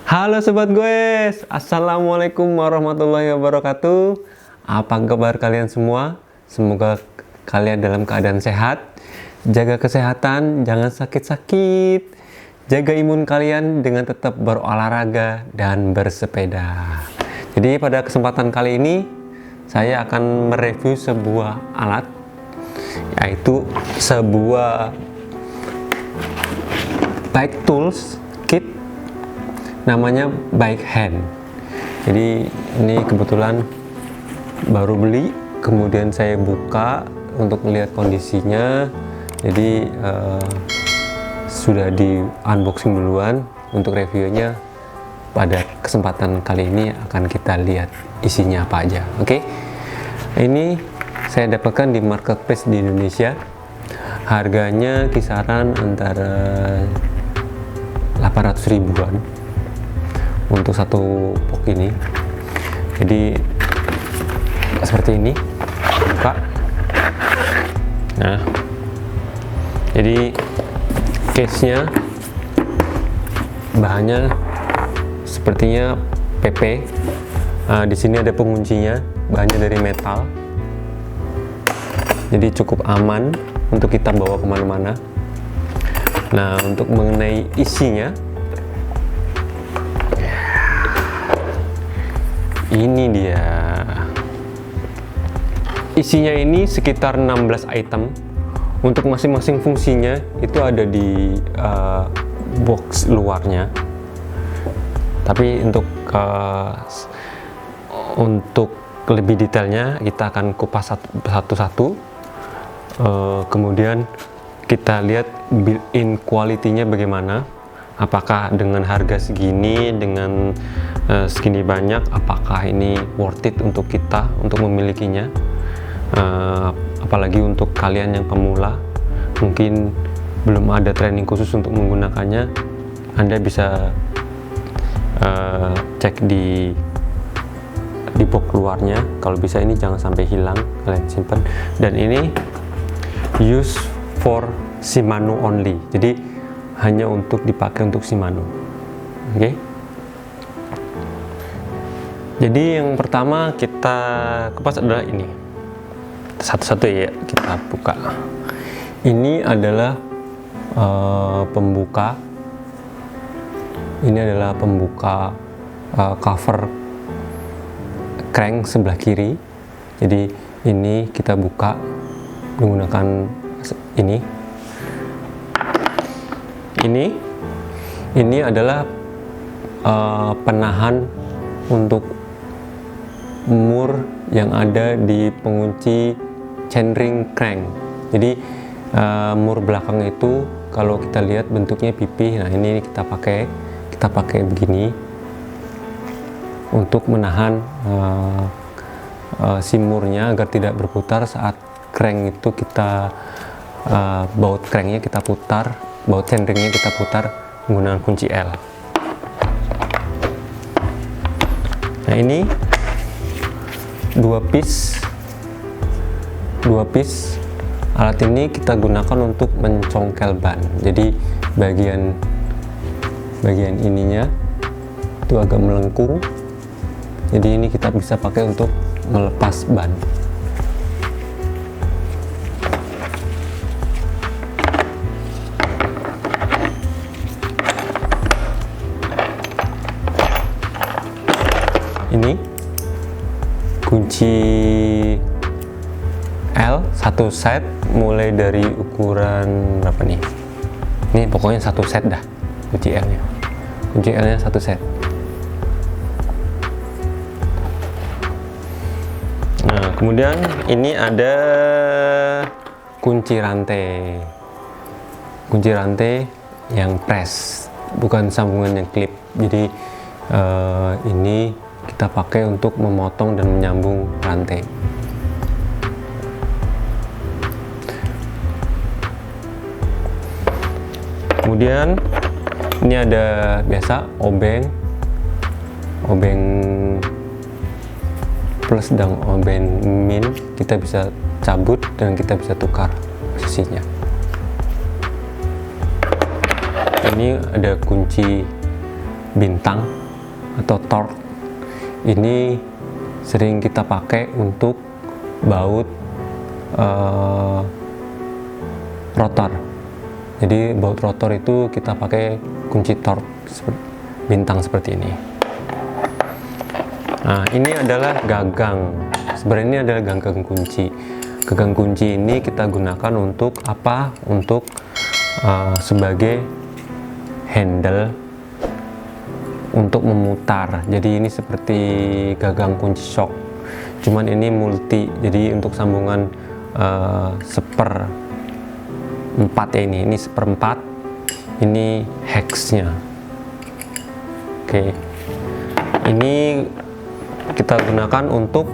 Halo sobat goes, assalamualaikum warahmatullahi wabarakatuh. Apa kabar kalian semua? Semoga kalian dalam keadaan sehat. Jaga kesehatan, jangan sakit-sakit. Jaga imun kalian dengan tetap berolahraga dan bersepeda. Jadi pada kesempatan kali ini saya akan mereview sebuah alat, yaitu sebuah bike tools kit, namanya bike hand. Jadi ini kebetulan baru beli, kemudian saya buka untuk melihat kondisinya. Jadi sudah di unboxing duluan. Untuk reviewnya pada kesempatan kali ini akan kita lihat isinya apa aja. Oke, ini saya dapatkan di marketplace di Indonesia. Harganya kisaran antara 800 ribuan untuk satu box ini. Jadi seperti ini, buka. Nah, jadi case nya bahannya sepertinya PP. Di sini ada penguncinya, bahannya dari metal, jadi cukup aman untuk kita bawa kemana-mana. Nah, untuk mengenai isinya, ini dia. Isinya ini sekitar 16 item. Untuk masing-masing fungsinya itu ada di box luarnya. Tapi untuk lebih detailnya kita akan kupas satu-satu. Kemudian kita lihat built-in quality-nya bagaimana. Apakah dengan harga segini, dengan segini banyak, apakah ini worth it untuk kita untuk memilikinya? Apalagi untuk kalian yang pemula, mungkin belum ada training khusus untuk menggunakannya. Anda bisa cek di box luarnya. Kalau bisa ini jangan sampai hilang, kalian simpan. Dan ini use for Shimano only, jadi hanya untuk dipakai untuk Shimano. Oke. Jadi yang pertama kita kupas adalah ini. Satu-satu ya, kita buka. Ini adalah pembuka. Ini adalah pembuka cover crank sebelah kiri. Jadi ini kita buka menggunakan ini. Ini adalah penahan untuk mur yang ada di pengunci chainring crank. Jadi mur belakang itu kalau kita lihat bentuknya pipih. Nah, ini kita pakai begini untuk menahan si murnya agar tidak berputar saat crank itu kita baut cranknya kita putar, baut chainringnya kita putar menggunakan kunci L. Nah, ini dua piece. Alat ini kita gunakan untuk mencongkel ban. Jadi bagian ininya itu agak melengkung. Jadi ini kita bisa pakai untuk melepas ban. Ini kunci L satu set, mulai dari ukuran berapa nih? Ini pokoknya satu set dah kunci L nya. Kunci L nya satu set. Nah, kemudian ini ada kunci rantai. Kunci rantai yang press, bukan sambungan yang klip. Jadi ini kita pakai untuk memotong dan menyambung rantai. Kemudian ini ada biasa obeng plus dan obeng min, kita bisa cabut dan kita bisa tukar posisinya. Ini ada kunci bintang atau torque. Ini sering kita pakai untuk baut rotor. Jadi baut rotor itu kita pakai kunci torque bintang seperti ini. Nah, ini adalah gagang. Sebenarnya ini adalah gagang kunci. Gagang kunci ini kita gunakan untuk apa? Untuk sebagai handle untuk memutar. Jadi ini seperti gagang kunci shock. Cuman ini multi. Jadi untuk sambungan seperempat ya, ini seperempat. Ini hexnya. Oke. Ini kita gunakan untuk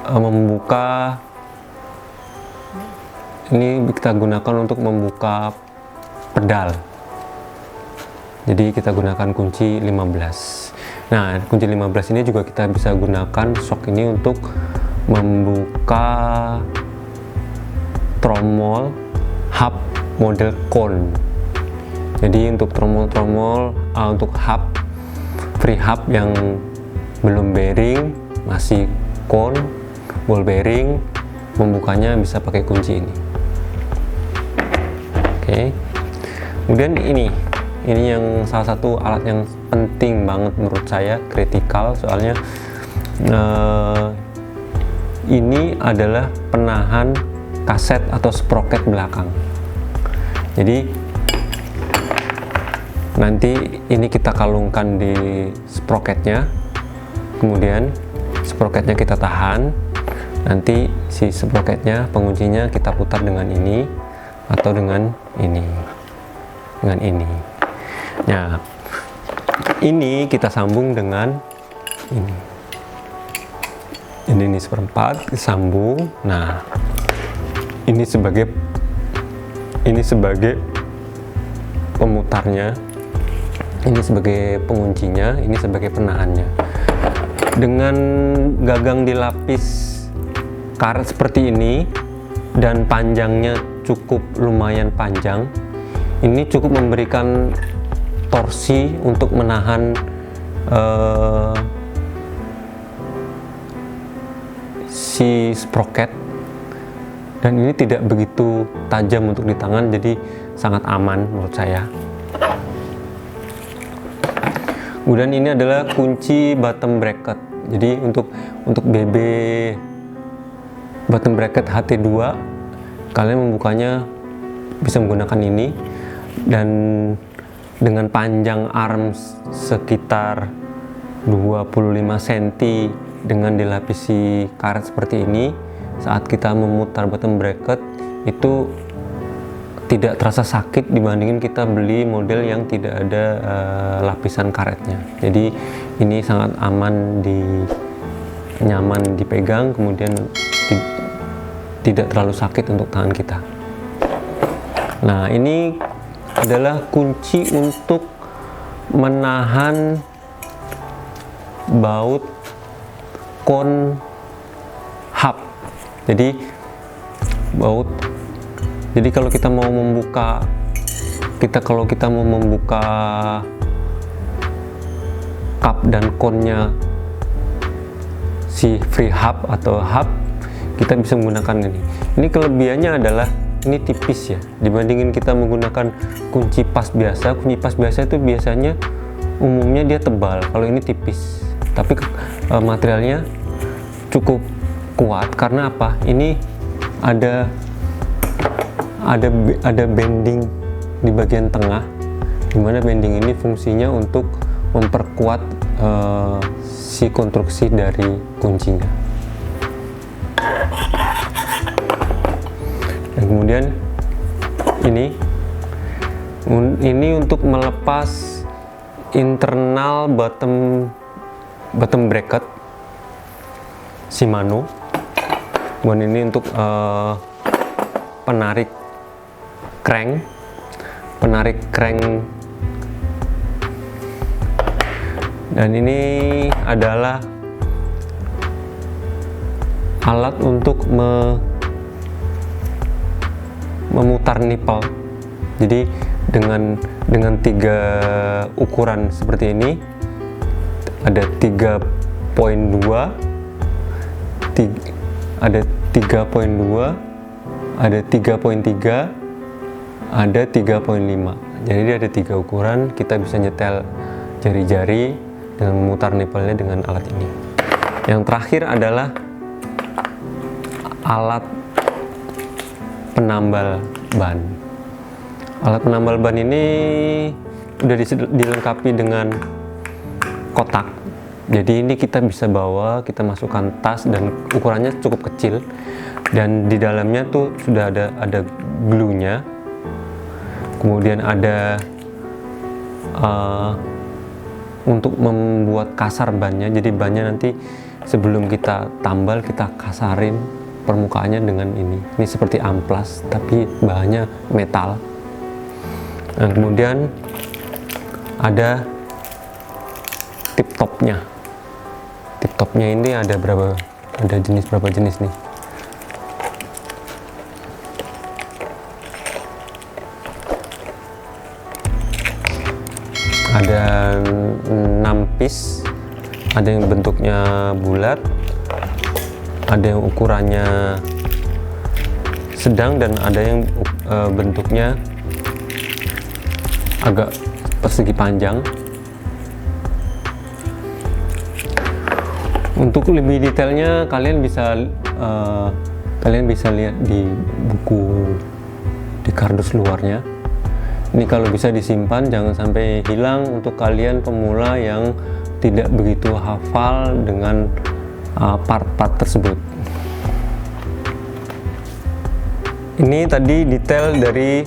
membuka. Ini kita gunakan untuk membuka pedal. Jadi kita gunakan kunci 15. Nah, kunci 15 ini juga kita bisa gunakan shock ini untuk membuka tromol hub model cone. Jadi untuk tromol-tromol untuk hub free hub yang belum bearing, masih cone, ball bearing, membukanya bisa pakai kunci ini. Oke. Kemudian ini yang salah satu alat yang penting banget menurut saya, kritikal, soalnya ini adalah penahan kaset atau sprocket belakang. Jadi nanti ini kita kalungkan di sprocketnya, kemudian sprocketnya kita tahan, nanti si sprocketnya, penguncinya kita putar dengan ini atau dengan ini, Nah, ini kita sambung dengan ini seperempat disambung. Nah, ini sebagai pemutarnya, ini sebagai penguncinya, ini sebagai penahannya. Dengan gagang dilapis karet seperti ini dan panjangnya cukup lumayan panjang, ini cukup memberikan torsi untuk menahan si sprocket, dan ini tidak begitu tajam untuk di tangan, jadi sangat aman menurut saya. Kemudian ini adalah kunci bottom bracket. Jadi untuk BB bottom bracket HT2, kalian membukanya bisa menggunakan ini, dan dengan panjang arm sekitar 25 cm dengan dilapisi karet seperti ini, saat kita memutar bottom bracket itu tidak terasa sakit dibandingin kita beli model yang tidak ada lapisan karetnya. Jadi ini sangat aman, nyaman dipegang, kemudian tidak terlalu sakit untuk tangan kita. Nah, ini adalah kunci untuk menahan baut kon hub. Jadi kalau kita mau membuka cup dan konnya si free hub atau hub, kita bisa menggunakan ini. Ini kelebihannya adalah ini tipis ya, dibandingin kita menggunakan kunci pas biasa. Kunci pas biasa itu biasanya umumnya dia tebal, kalau ini tipis, tapi materialnya cukup kuat. Karena apa? Ini ada bending di bagian tengah, dimana bending ini fungsinya untuk memperkuat si konstruksi dari kuncinya. Dan kemudian ini untuk melepas internal bottom bracket Shimano. Kemudian ini untuk penarik crank, dan ini adalah alat untuk memutar nipple. Jadi dengan 3 ukuran seperti ini, ada 3.2, ada 3.2, ada 3.3, ada 3.5. Jadi ada 3 ukuran, kita bisa nyetel jari-jari dengan memutar nipelnya dengan alat ini. Yang terakhir adalah alat penambal ban. Alat penambal ban ini udah dilengkapi dengan kotak. Jadi ini kita bisa bawa, kita masukkan tas, dan ukurannya cukup kecil. Dan di dalamnya tuh sudah ada glue-nya. Kemudian ada untuk membuat kasar bannya. Jadi bannya nanti sebelum kita tambal, kita kasarin permukaannya dengan ini. Ini seperti amplas tapi bahannya metal. Nah, kemudian ada tip topnya. Tip topnya ini ada berapa? Ada berapa jenis nih? Ada 6 piece, ada yang bentuknya bulat, ada yang ukurannya sedang, dan ada yang bentuknya agak persegi panjang. Untuk lebih detailnya kalian bisa lihat di buku, di kardus luarnya. Ini kalau bisa disimpan, jangan sampai hilang untuk kalian pemula yang tidak begitu hafal dengan part-part tersebut. Ini tadi detail dari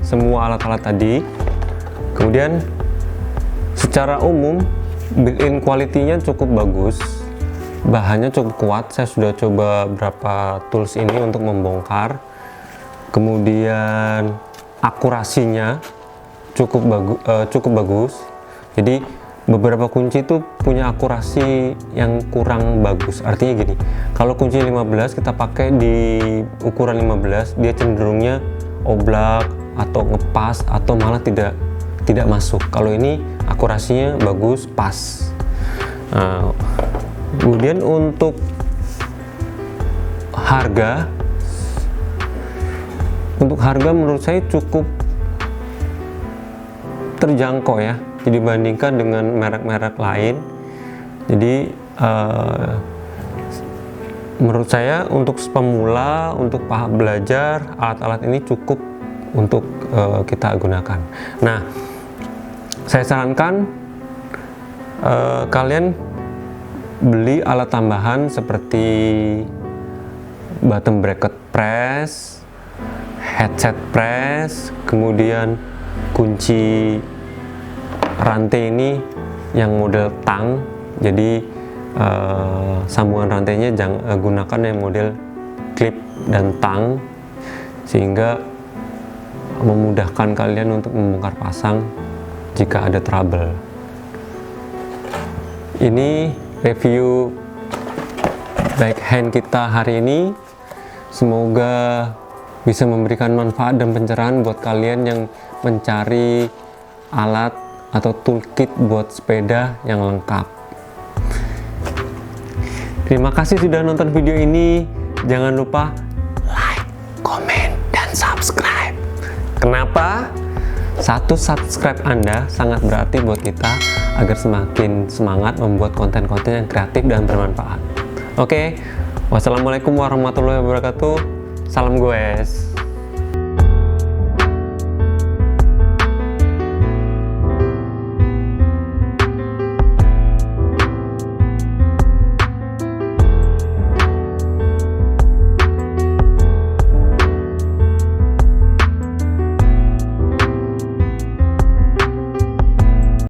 semua alat-alat tadi. Kemudian secara umum built-in quality-nya cukup bagus, bahannya cukup kuat. Saya sudah coba beberapa tools ini untuk membongkar. Kemudian akurasinya cukup bagus. Jadi beberapa kunci itu punya akurasi yang kurang bagus. Artinya gini, kalau kunci 15 kita pakai di ukuran 15, dia cenderungnya oblak atau ngepas atau malah tidak masuk. Kalau ini akurasinya bagus, pas. Nah, kemudian untuk harga menurut saya cukup terjangkau ya, dibandingkan dengan merek-merek lain. Jadi menurut saya untuk pemula, untuk paham belajar, alat-alat ini cukup untuk kita gunakan. Nah, saya sarankan kalian beli alat tambahan seperti bottom bracket press, headset press, kemudian kunci rantai ini yang model tang. Jadi sambungan rantainya jangan gunakan yang model clip dan tang, sehingga memudahkan kalian untuk membongkar pasang jika ada trouble. Ini review backhand kita hari ini. Semoga bisa memberikan manfaat dan pencerahan buat kalian yang mencari alat atau toolkit buat sepeda yang lengkap. Terima kasih sudah nonton video ini. Jangan lupa like, komen, dan subscribe. Kenapa? Satu subscribe Anda sangat berarti buat kita agar semakin semangat membuat konten-konten yang kreatif dan bermanfaat. Oke, wassalamualaikum warahmatullahi wabarakatuh. Salam goes.